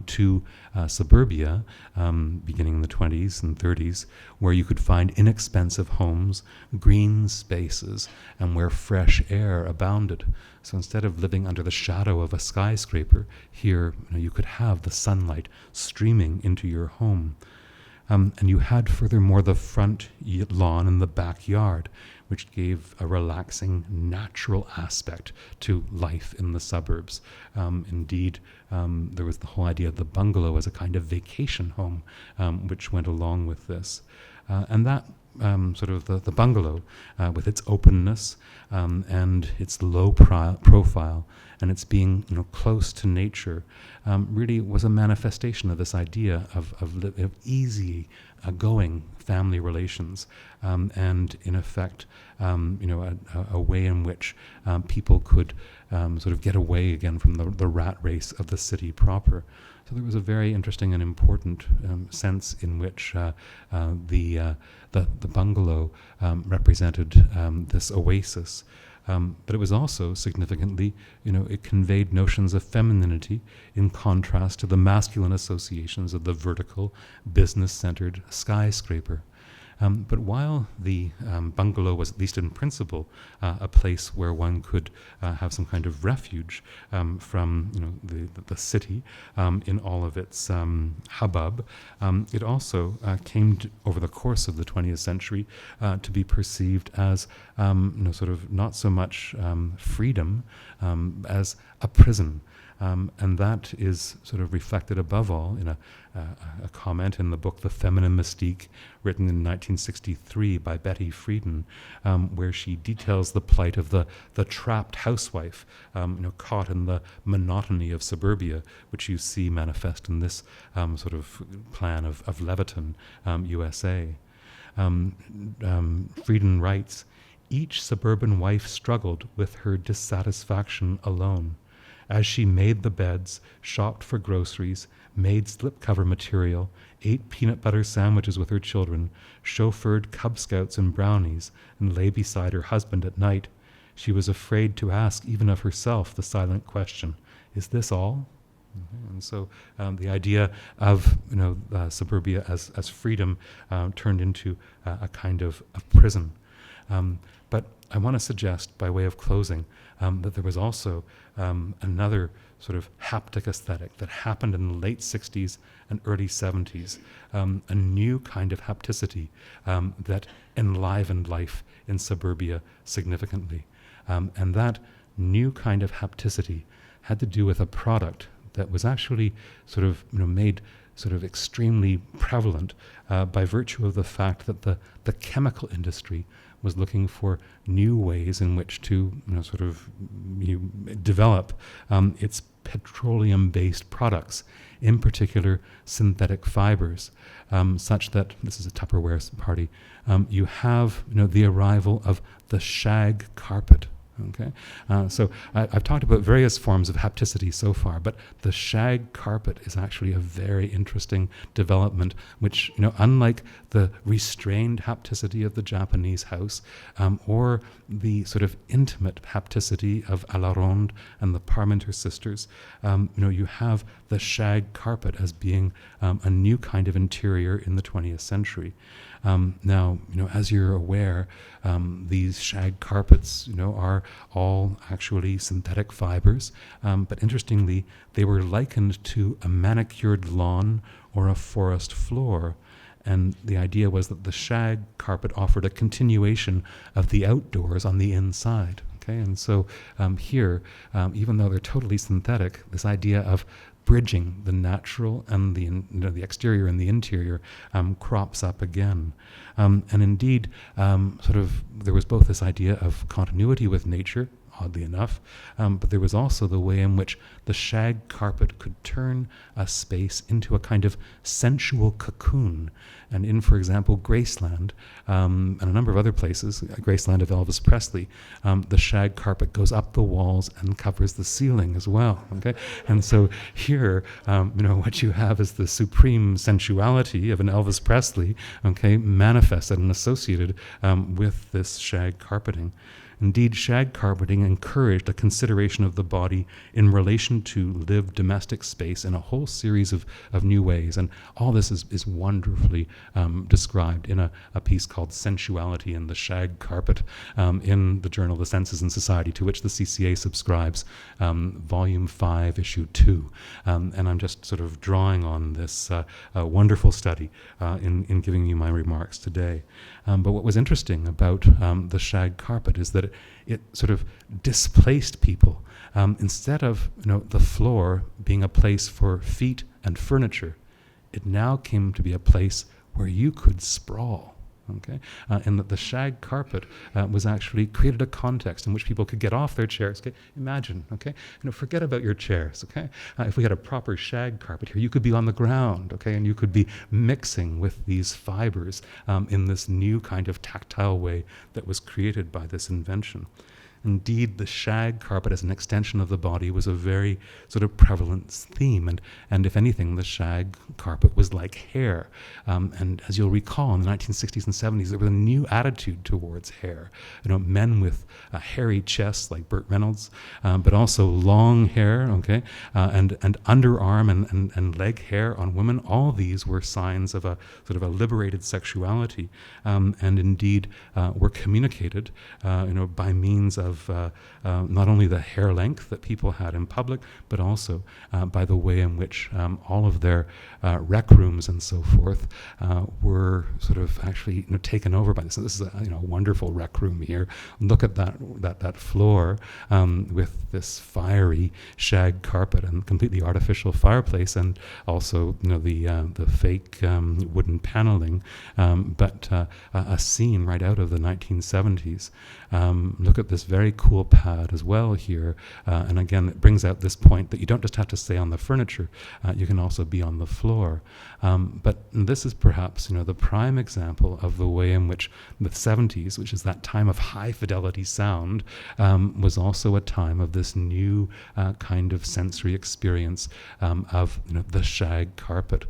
to suburbia, beginning in the 20s and 30s, where you could find inexpensive homes, green spaces, and where fresh air abounded. So instead of living under the shadow of a skyscraper, here you could have the sunlight streaming into your home. And you had furthermore the front lawn and the backyard, which gave a relaxing, natural aspect to life in the suburbs. Indeed, there was the whole idea of the bungalow as a kind of vacation home, which went along with this. And that sort of the bungalow, with its openness and its low profile and its being close to nature, really was a manifestation of this idea of easy going family relations, and in effect, a way in which people could sort of get away again from the rat race of the city proper. So there was a very interesting and important sense in which the bungalow represented this oasis. But it was also significantly, it conveyed notions of femininity in contrast to the masculine associations of the vertical, business-centered skyscraper. But while the bungalow was, at least in principle, a place where one could have some kind of refuge from the city in all of its hubbub, it also came over the course of the 20th century to be perceived as sort of not so much freedom as a prison. And that is sort of reflected above all in a comment in the book The Feminine Mystique, written in 1963 by Betty Friedan, where she details the plight of the trapped housewife, caught in the monotony of suburbia, which you see manifest in this sort of plan of Levittown, USA. Friedan writes, "Each suburban wife struggled with her dissatisfaction alone. As she made the beds, shopped for groceries, made slipcover material, ate peanut butter sandwiches with her children, chauffeured Cub Scouts and brownies, and lay beside her husband at night, she was afraid to ask even of herself the silent question, 'Is this all?'" And so the idea of suburbia as freedom turned into a kind of prison. But I want to suggest, by way of closing, that there was also another sort of haptic aesthetic that happened in the late 60s and early 70s, a new kind of hapticity that enlivened life in suburbia significantly. And that new kind of hapticity had to do with a product that was actually sort of made sort of extremely prevalent by virtue of the fact that the chemical industry was looking for new ways in which to develop its petroleum-based products, in particular synthetic fibers, such that, this is a Tupperware party, you have the arrival of the shag carpet. Okay, so I've talked about various forms of hapticity so far, but the shag carpet is actually a very interesting development, which, unlike the restrained hapticity of the Japanese house, or the sort of intimate hapticity of A la Ronde and the Parmenter sisters, you have the shag carpet as being a new kind of interior in the 20th century. Now, as you're aware, these shag carpets, are all actually synthetic fibers, but interestingly, they were likened to a manicured lawn or a forest floor. And the idea was that the shag carpet offered a continuation of the outdoors on the inside. Okay, and so here, even though they're totally synthetic, this idea of bridging the natural and the exterior and the interior crops up again. And indeed, there was both this idea of continuity with nature oddly enough. But there was also the way in which the shag carpet could turn a space into a kind of sensual cocoon. And in, for example, Graceland, and a number of other places, Graceland of Elvis Presley, the shag carpet goes up the walls and covers the ceiling as well. Okay, and so here, what you have is the supreme sensuality of an Elvis Presley, okay, manifested and associated with this shag carpeting. Indeed, shag carpeting encouraged a consideration of the body in relation to lived domestic space in a whole series of new ways. And all this is wonderfully described in a piece called Sensuality in the Shag Carpet in the journal The Senses and Society, to which the CCA subscribes, volume 5, issue 2. And I'm just sort of drawing on this wonderful study in giving you my remarks today. But what was interesting about the shag carpet is that it sort of displaced people. Instead of the floor being a place for feet and furniture, it now came to be a place where you could sprawl. Okay, and that the shag carpet was actually created a context in which people could get off their chairs. Okay, imagine. Okay, forget about your chairs. Okay, if we had a proper shag carpet here, you could be on the ground. Okay, and you could be mixing with these fibers in this new kind of tactile way that was created by this invention. Indeed, the shag carpet as an extension of the body was a very sort of prevalent theme. And if anything, the shag carpet was like hair. And as you'll recall, in the 1960s and 70s, there was a new attitude towards hair. Men with hairy chests like Burt Reynolds, but also long hair, okay, and underarm and leg hair on women. All these were signs of a sort of a liberated sexuality, and indeed were communicated, by means of not only the hair length that people had in public, but also by the way in which all of their rec rooms and so forth were sort of actually taken over by this. So this is a wonderful rec room here. Look at that floor with this fiery shag carpet and completely artificial fireplace, and also the fake wooden paneling, but a scene right out of the 1970s. Look at this very cool pad as well here, and again it brings out this point that you don't just have to stay on the furniture, you can also be on the floor. But this is perhaps the prime example of the way in which the 70s, which is that time of high fidelity sound, was also a time of this new kind of sensory experience of the shag carpet.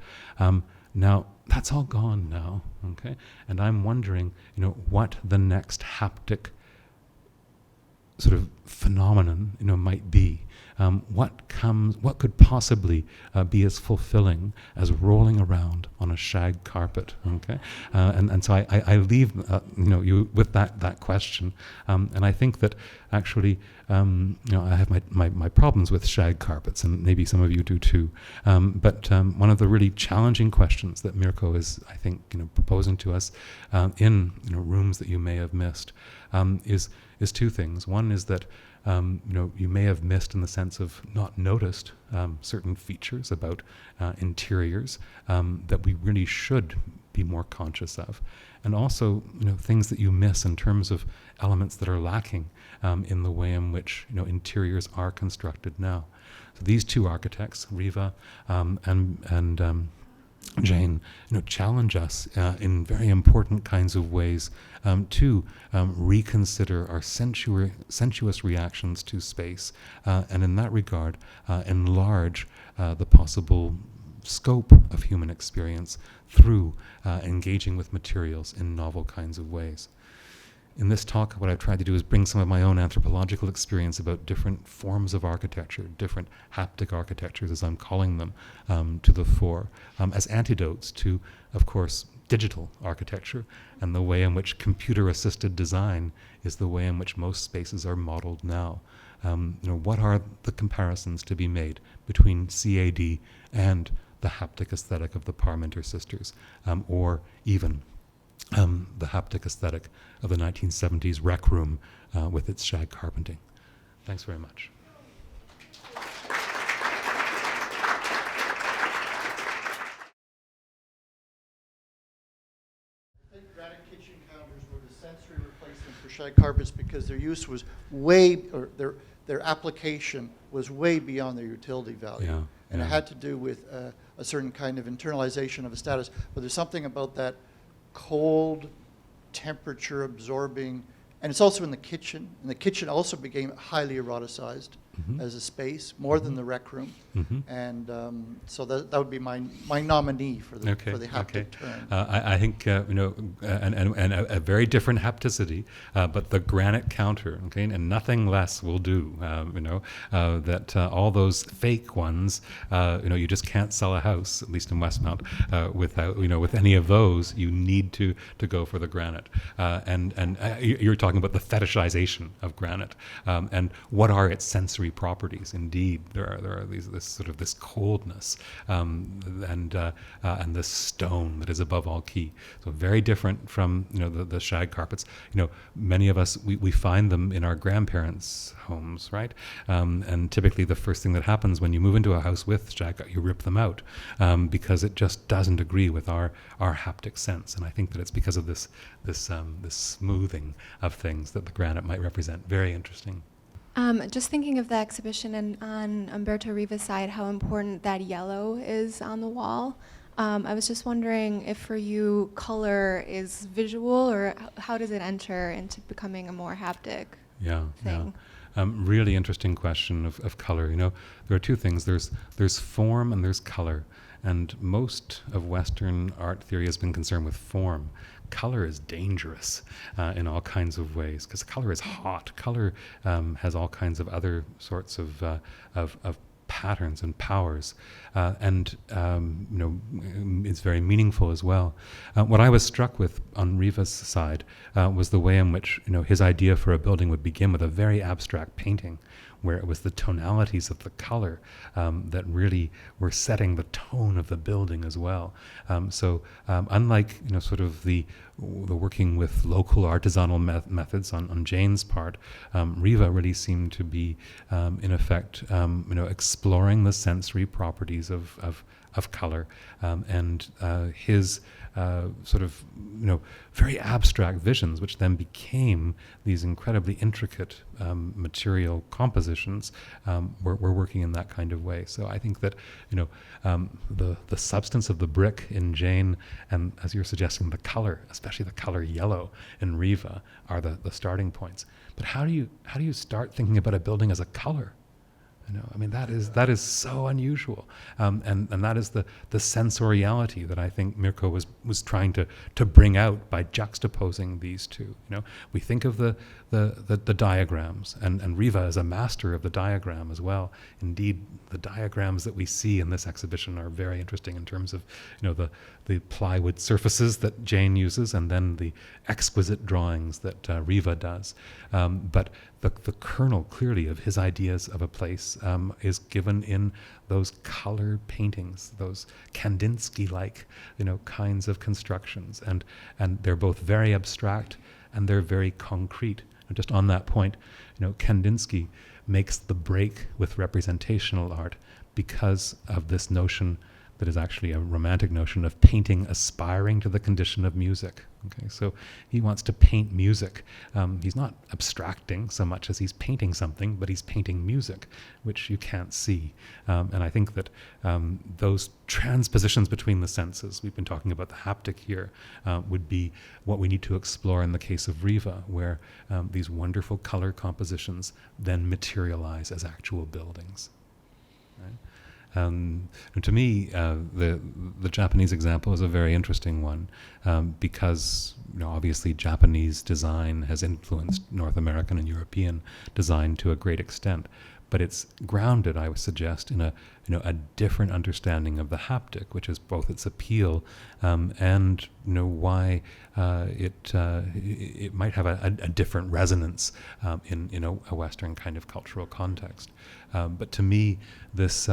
Now that's all gone now, okay, and I'm wondering what the next haptic sort of phenomenon might be. What could possibly be as fulfilling as rolling around on a shag carpet? Okay, and so I leave you with that question, and I think that actually I have my problems with shag carpets, and maybe some of you do too. But one of the really challenging questions that Mirko is, I think, proposing to us in rooms that you may have missed is two things. One is that you may have missed in the sense of not noticed certain features about interiors that we really should be more conscious of, and also things that you miss in terms of elements that are lacking in the way in which interiors are constructed now. So these two architects, Riva and Jane, challenge us in very important kinds of ways to reconsider our sensuous reactions to space, and in that regard, enlarge the possible scope of human experience through engaging with materials in novel kinds of ways. In this talk, what I've tried to do is bring some of my own anthropological experience about different forms of architecture, different haptic architectures, as I'm calling them, to the fore, as antidotes to, of course, digital architecture and the way in which computer-assisted design is the way in which most spaces are modeled now. What are the comparisons to be made between CAD and the haptic aesthetic of the Parmenter sisters, or even the haptic aesthetic of the 1970s rec room with its shag carpeting. Thanks very much. shag carpets because their use was or their application was way beyond their utility value. Yeah, and yeah. it had to do with a certain kind of internalization of a status. But there's something about that cold, temperature absorbing, and it's also in the kitchen. And the kitchen also became highly eroticized as a space, more than the rec room. And so that would be my nominee for the haptic term. I think and a very different hapticity, but the granite counter, okay, and nothing less will do. That all those fake ones, you just can't sell a house, at least in Westmount, without with any of those. You need to go for the granite. And you're talking about the fetishization of granite, and what are its sensory properties. Indeed, there are this coldness, and this stone that is above all key. So very different from the shag carpets. Many of us we find them in our grandparents' homes, right? And typically the first thing that happens when you move into a house with shag, you rip them out because it just doesn't agree with our haptic sense. And I think that it's because of this smoothing of things that the granite might represent. Very interesting. Just thinking of the exhibition and on Umberto Riva's side, how important that yellow is on the wall. I was just wondering if for you color is visual, or how does it enter into becoming a more haptic thing? Yeah. Really interesting question of color. There are two things. There's form and there's color. And most of Western art theory has been concerned with form. Color is dangerous in all kinds of ways because color is hot. Color has all kinds of other sorts of patterns and powers, and it's very meaningful as well. What I was struck with on Riva's side was the way in which his idea for a building would begin with a very abstract painting, where it was the tonalities of the color that really were setting the tone of the building as well. So unlike sort of the working with local artisanal methods on Jane's part, Riva really seemed to be in effect exploring the sensory properties of color, and his sort of very abstract visions, which then became these incredibly intricate material compositions, were working in that kind of way. So I think that the substance of the brick in Jane, and as you're suggesting, the color, especially the color yellow in Riva, are the starting points. But how do you start thinking about a building as a color? That is so unusual, and that is the sensoriality that I think Mirko was trying to bring out by juxtaposing these two. We think of the diagrams, and Riva is a master of the diagram as well. Indeed, the diagrams that we see in this exhibition are very interesting in terms of the plywood surfaces that Jane uses, and then the exquisite drawings that Riva does. But the kernel, clearly, of his ideas of a place is given in those color paintings, those Kandinsky-like, kinds of constructions, and they're both very abstract and they're very concrete. And just on that point, Kandinsky makes the break with representational art because of this notion that is actually a romantic notion of painting aspiring to the condition of music. Okay, so he wants to paint music. He's not abstracting so much as he's painting something, but he's painting music, which you can't see. And I think that those transpositions between the senses, we've been talking about the haptic here, would be what we need to explore in the case of Riva, where these wonderful color compositions then materialize as actual buildings. Right? To me, the Japanese example is a very interesting one because obviously Japanese design has influenced North American and European design to a great extent, but it's grounded, I would suggest, in a different understanding of the haptic, which is both its appeal and why it might have a different resonance in a Western kind of cultural context. But to me, this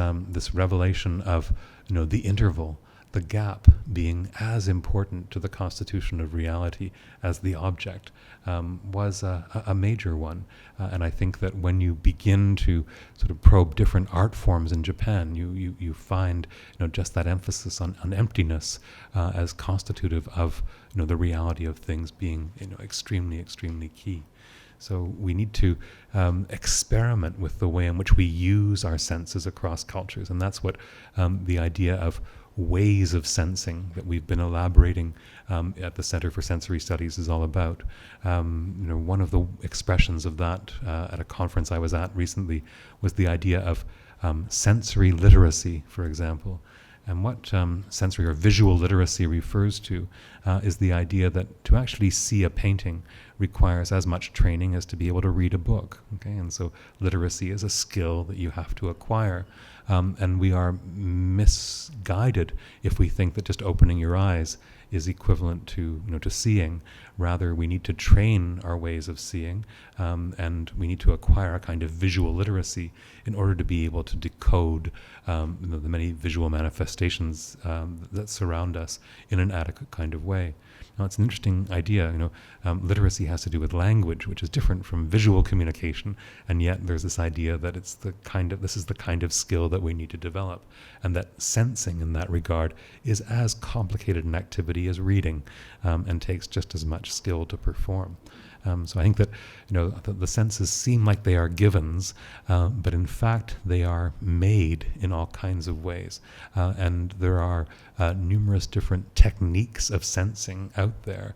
revelation of the interval, the gap, being as important to the constitution of reality as the object was a major one. And I think that when you begin to sort of probe different art forms in Japan, you find just that emphasis on emptiness as constitutive of the reality of things being extremely, extremely key. So we need to experiment with the way in which we use our senses across cultures, and that's what the idea of ways of sensing that we've been elaborating at the Center for Sensory Studies is all about. One of the expressions of that at a conference I was at recently was the idea of sensory literacy, for example. And what sensory or visual literacy refers to is the idea that to actually see a painting requires as much training as to be able to read a book. Okay, and so literacy is a skill that you have to acquire. And we are misguided if we think that just opening your eyes is equivalent to seeing. Rather, we need to train our ways of seeing, and we need to acquire a kind of visual literacy in order to be able to decode the many visual manifestations that surround us in an adequate kind of way. Now, it's an interesting idea. Literacy has to do with language, which is different from visual communication, and yet there's this idea that this is the kind of skill that we need to develop, and that sensing in that regard is as complicated an activity as reading, and takes just as much skill to perform. So I think that the senses seem like they are givens, but in fact they are made in all kinds of ways, and there are numerous different techniques of sensing out there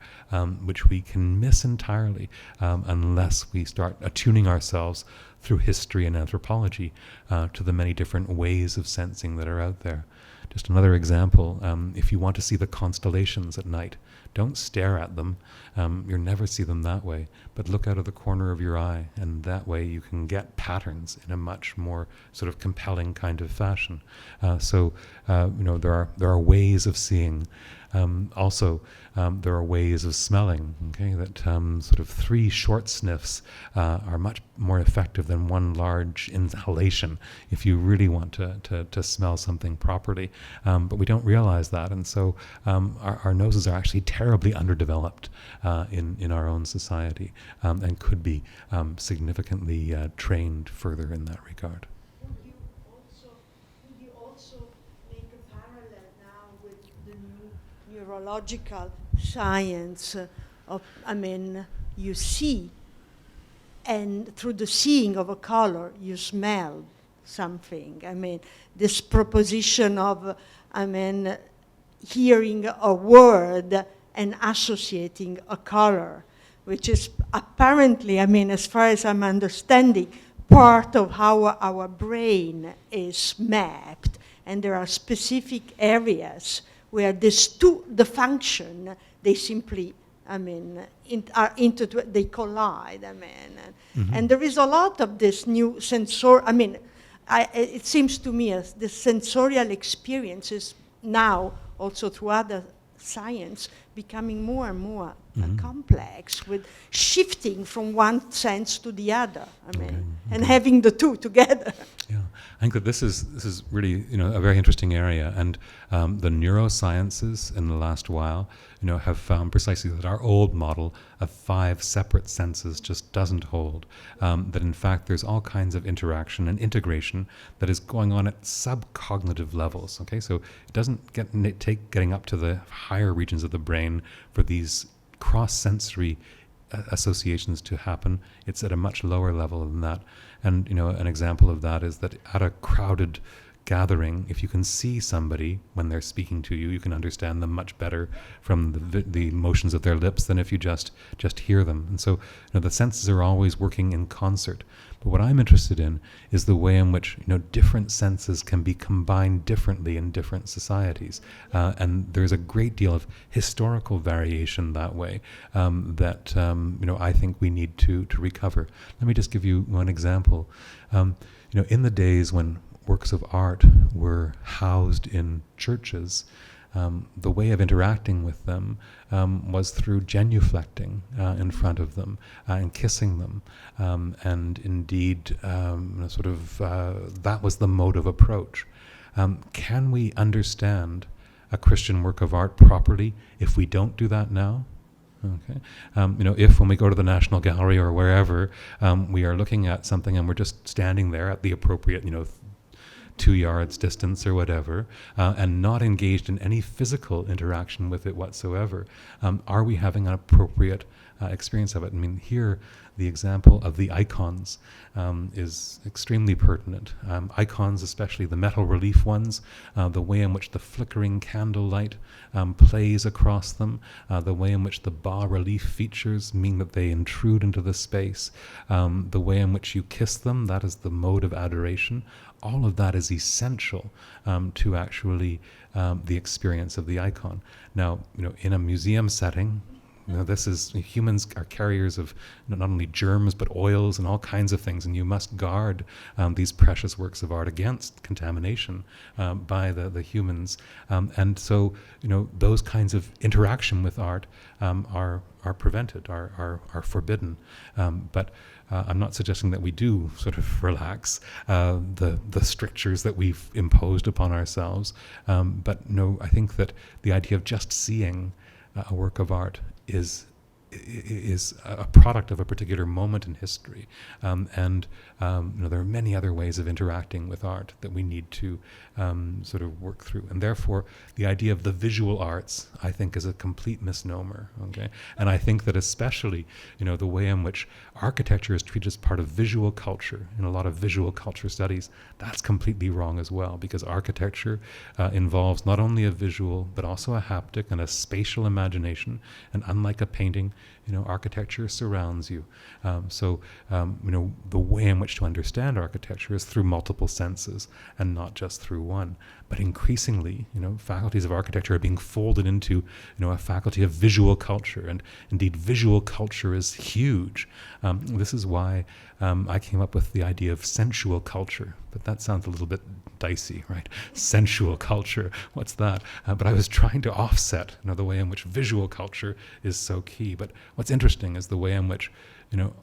which we can miss entirely unless we start attuning ourselves through history and anthropology to the many different ways of sensing that are out there. Just another example, if you want to see the constellations at night, don't stare at them. You'll never see them that way, but look out of the corner of your eye, and that way you can get patterns in a much more sort of compelling kind of fashion. So there are ways of seeing. Also, there are ways of smelling, okay, that sort of 3 short sniffs are much more effective than 1 large inhalation if you really want to smell something properly. But we don't realize that, and so our noses are actually terribly underdeveloped in our own society, and could be significantly trained further in that regard. Would you also make a parallel now with the new neurological science you see, and through the seeing of a color, you smell something. This proposition of, hearing a word and associating a color, which is apparently, as far as I'm understanding, part of how our brain is mapped, and there are specific areas where the function, they simply, they collide, Mm-hmm. And there is a lot of this new it seems to me as the sensorial experiences now, also through other science, becoming more and more complex, with shifting from one sense to the other, and having the two together. Yeah, I think that this is really a very interesting area, and the neurosciences in the last while have found precisely that our old model of 5 separate senses just doesn't hold. That in fact there's all kinds of interaction and integration that is going on at subcognitive levels. Okay, so it doesn't take getting up to the higher regions of the brain for these cross-sensory associations to happen. It's at a much lower level than that. And an example of that is that at a crowded gathering, if you can see somebody when they're speaking to you, you can understand them much better from the motions of their lips than if you just hear them. And so the senses are always working in concert. But what I'm interested in is the way in which different senses can be combined differently in different societies, and there's a great deal of historical variation that way that I think we need to recover. Let me just give you one example. In the days when works of art were housed in churches, the way of interacting with them was through genuflecting in front of them and kissing them, and indeed that was the mode of approach. Can we understand a Christian work of art properly if we don't do that now? Okay. If when we go to the National Gallery or wherever, we are looking at something and we're just standing there at the appropriate 2 yards distance or whatever, and not engaged in any physical interaction with it whatsoever, are we having an appropriate experience of it. I mean, here, the example of the icons is extremely pertinent. Icons, especially the metal relief ones, the way in which the flickering candlelight plays across them, the way in which the bas-relief features mean that they intrude into the space, the way in which you kiss them, that is the mode of adoration. All of that is essential to actually the experience of the icon. Now, in a museum setting, this is, humans are carriers of not only germs but oils and all kinds of things, and you must guard these precious works of art against contamination by the humans. And so, those kinds of interaction with art are prevented, are forbidden. But I'm not suggesting that we do sort of relax the strictures that we've imposed upon ourselves. But no, I think that the idea of just seeing a work of art is a product of a particular moment in history, and there are many other ways of interacting with art that we need to sort of work through, and therefore the idea of the visual arts, I think, is a complete misnomer. Okay, and I think that especially the way in which architecture is treated as part of visual culture in a lot of visual culture studies, that's completely wrong as well, because architecture involves not only a visual but also a haptic and a spatial imagination, and unlike a painting, architecture surrounds you. So the way in which to understand architecture is through multiple senses and not just through one. But increasingly, faculties of architecture are being folded into, a faculty of visual culture, and indeed visual culture is huge. This is why I came up with the idea of sensual culture, but that sounds a little bit dicey, right? Sensual culture, what's that? But I was trying to offset, the way in which visual culture is so key. But what's interesting is the way in which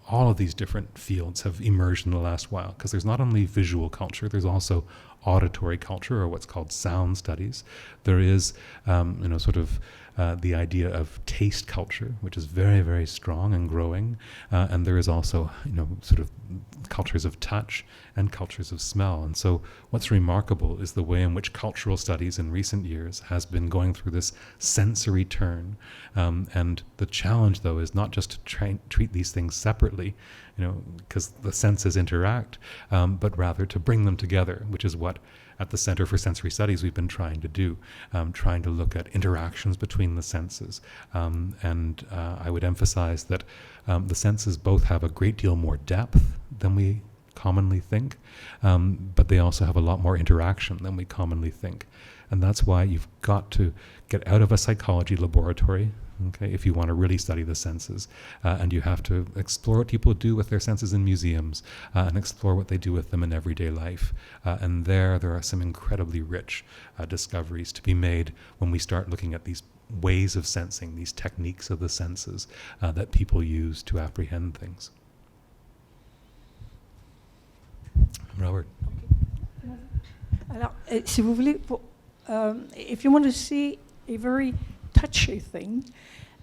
all of these different fields have emerged in the last while, because there's not only visual culture, there's also auditory culture, or what's called sound studies. There is, the idea of taste culture, which is very, very strong and growing. And there is also, cultures of touch and cultures of smell. And so what's remarkable is the way in which cultural studies in recent years has been going through this sensory turn. And the challenge, though, is not just to treat these things separately, because the senses interact, but rather to bring them together, which is what at the Center for Sensory Studies we've been trying to do, trying to look at interactions between the senses. And I would emphasize that the senses both have a great deal more depth than we commonly think, but they also have a lot more interaction than we commonly think. And that's why you've got to get out of a psychology laboratory, okay, if you want to really study the senses. And you have to explore what people do with their senses in museums, and explore what they do with them in everyday life. And there are some incredibly rich discoveries to be made when we start looking at these ways of sensing, these techniques of the senses that people use to apprehend things. Robert. Alors, si vous voulez, if you want to see a very touchy thing,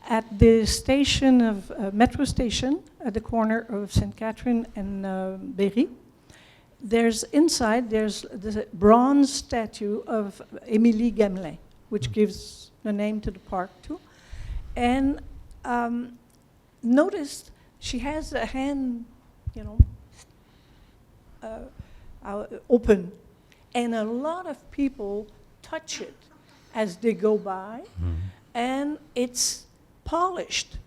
at the station of metro station at the corner of St. Catherine and Berry, there's the bronze statue of Émilie Gamelin, which gives the name to the park too. And notice she has a hand, open, and a lot of people touch it as they go by, and it's polished.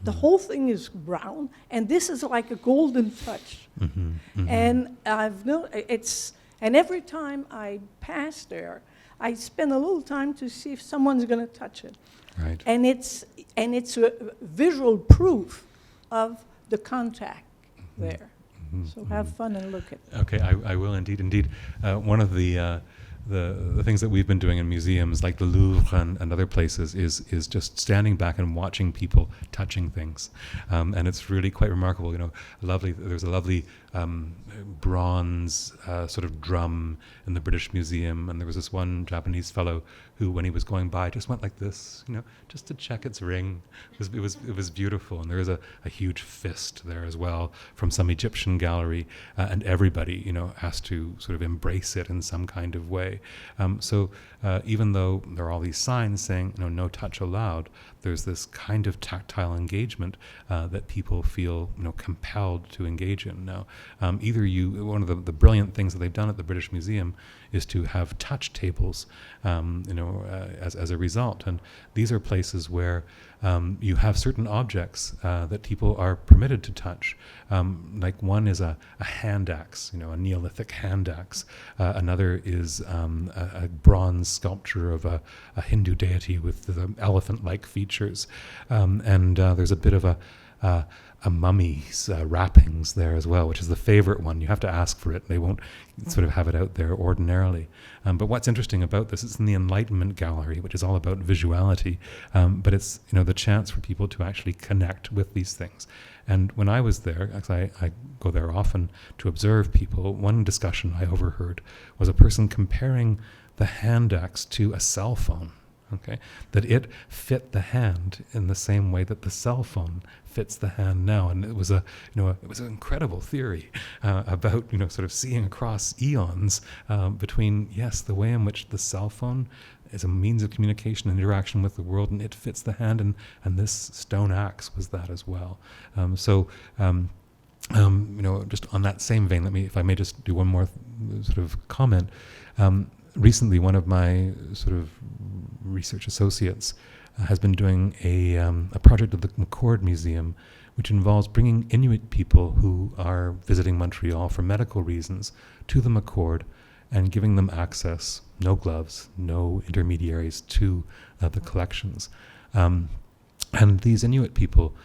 The whole thing is brown, and this is like a golden touch. And and every time I pass there, I spend a little time to see if someone's going to touch it. Right. And it's a visual proof of the contact there. So have fun and look at it. Okay, I will indeed. One of the things that we've been doing in museums like the Louvre and other places is just standing back and watching people touching things, and it's really quite remarkable. There's a lovely bronze sort of drum in the British Museum, and there was this one Japanese fellow who, when he was going by, just went like this, just to check its ring. It was beautiful, and there is a huge fist there as well from some Egyptian gallery, and everybody has to sort of embrace it in some kind of way. So even though there are all these signs saying no touch allowed, there's this kind of tactile engagement that people feel compelled to engage in. Now, one of the brilliant things that they've done at the British Museum is to have touch tables, as a result. And these are places where you have certain objects that people are permitted to touch. Like one is a hand axe, a Neolithic hand axe. Another is a bronze sculpture of a Hindu deity with the elephant-like features. And there's a bit of a mummy's wrappings there as well, which is the favorite one. You have to ask for it. They won't sort of have it out there ordinarily. But what's interesting about this, it's in the Enlightenment Gallery, which is all about visuality, but it's the chance for people to actually connect with these things. And when I was there, actually I go there often to observe people, one discussion I overheard was a person comparing the hand axe to a cell phone. Okay, that it fit the hand in the same way that the cell phone fits the hand now, and it was it was an incredible theory about sort of seeing across eons between the way in which the cell phone is a means of communication and interaction with the world, and it fits the hand, and this stone axe was that as well. Just on that same vein, if I may just do one more sort of comment. Recently, one of my sort of research associates has been doing a project at the McCord Museum, which involves bringing Inuit people who are visiting Montreal for medical reasons to the McCord and giving them access, no gloves, no intermediaries, to the collections. And these Inuit people,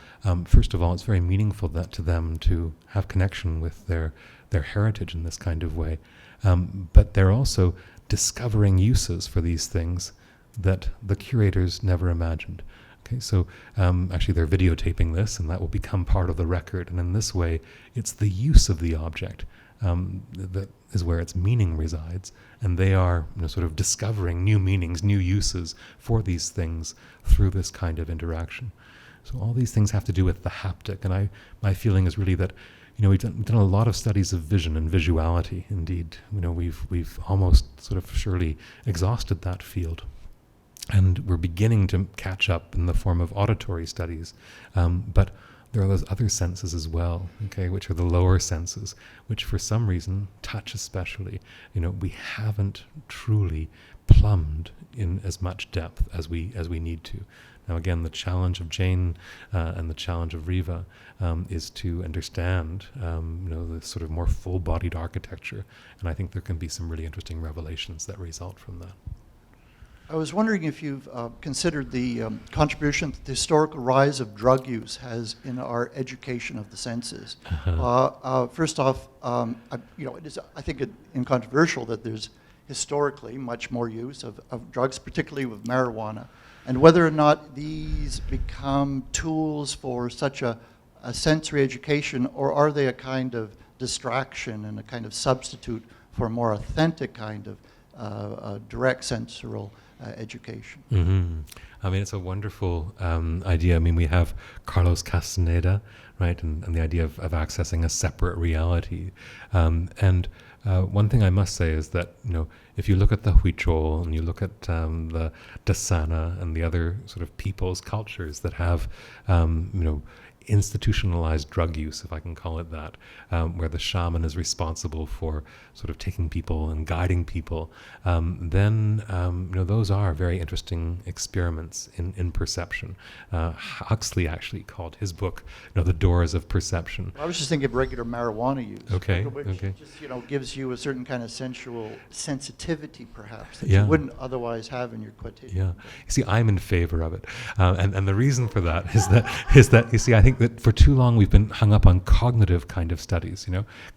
first of all, it's very meaningful to them to have connection with their heritage in this kind of way. But they're also discovering uses for these things that the curators never imagined. Okay, so actually they're videotaping this, and that will become part of the record. And in this way, it's the use of the object that is where its meaning resides, and they are sort of discovering new meanings, new uses for these things through this kind of interaction. So all these things have to do with the haptic, and my feeling is really that we've done a lot of studies of vision and visuality. Indeed, we've almost sort of surely exhausted that field, and we're beginning to catch up in the form of auditory studies. But there are those other senses as well, okay, which are the lower senses, which for some reason, touch especially, we haven't truly plumbed in as much depth as we need to. Now again, the challenge of Jane and the challenge of Riva is to understand the sort of more full-bodied architecture, and I think there can be some really interesting revelations that result from that. I was wondering if you've considered the contribution that the historical rise of drug use has in our education of the senses. First off, it is, I think, incontroversial that there's historically much more use of drugs, particularly with marijuana, and whether or not these become tools for such a sensory education, or are they a kind of distraction and a kind of substitute for a more authentic kind of direct sensorial education. Mm-hmm. I mean, it's a wonderful idea. I mean, we have Carlos Castaneda, right, and the idea of accessing a separate reality. And one thing I must say is that, if you look at the Huichol and you look at the Dasana and the other sort of peoples, cultures that have, institutionalized drug use, if I can call it that, where the shaman is responsible for sort of taking people and guiding people, then those are very interesting experiments in perception. Huxley actually called his book, The Doors of Perception. I was just thinking of regular marijuana use, which just gives you a certain kind of sensual sensitivity, perhaps, that you wouldn't otherwise have in your quotidian. Yeah, you see, I'm in favor of it, and the reason for that is that you see, I think that for too long we've been hung up on cognitive kind of studies.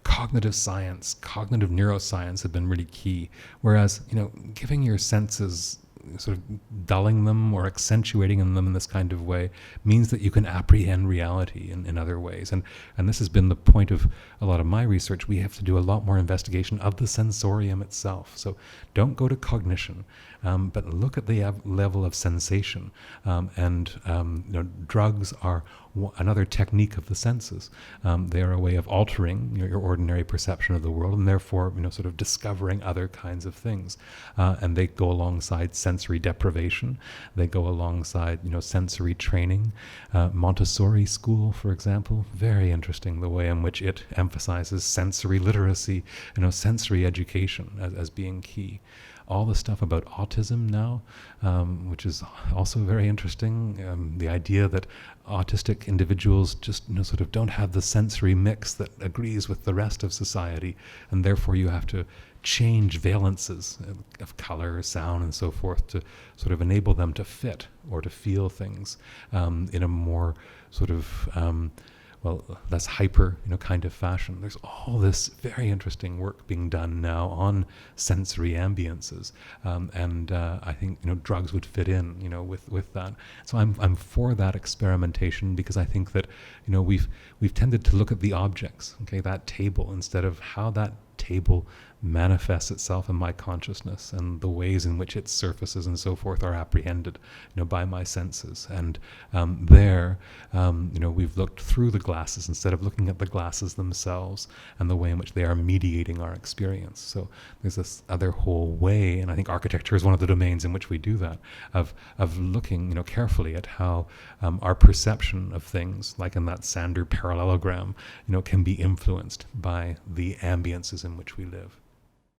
Cognitive science, cognitive neuroscience have been really key. Whereas, giving your senses, sort of dulling them or accentuating them in this kind of way, means that you can apprehend reality in other ways. And this has been the point of a lot of my research. We have to do a lot more investigation of the sensorium itself. So don't go to cognition, but look at the level of sensation. Drugs are another technique of the senses. They are a way of altering your ordinary perception of the world, and therefore, sort of discovering other kinds of things. And they go alongside sensory deprivation. They go alongside, sensory training. Montessori school, for example, very interesting the way in which it emphasizes sensory literacy, sensory education as being key. All the stuff about autism now, which is also very interesting. The idea that autistic individuals just sort of don't have the sensory mix that agrees with the rest of society, and therefore you have to change valences of color, sound, and so forth to sort of enable them to fit or to feel things in a more sort of less hyper, kind of fashion. There's all this very interesting work being done now on sensory ambiences, and I think drugs would fit in, with that. So I'm for that experimentation, because I think that we've tended to look at the objects, that table, instead of how that table manifests itself in my consciousness and the ways in which its surfaces and so forth are apprehended, by my senses. And we've looked through the glasses instead of looking at the glasses themselves and the way in which they are mediating our experience. So there's this other whole way, and I think architecture is one of the domains in which we do that, of looking, carefully at how our perception of things, like in that Sander Parallelogram, can be influenced by the ambiences in which we live.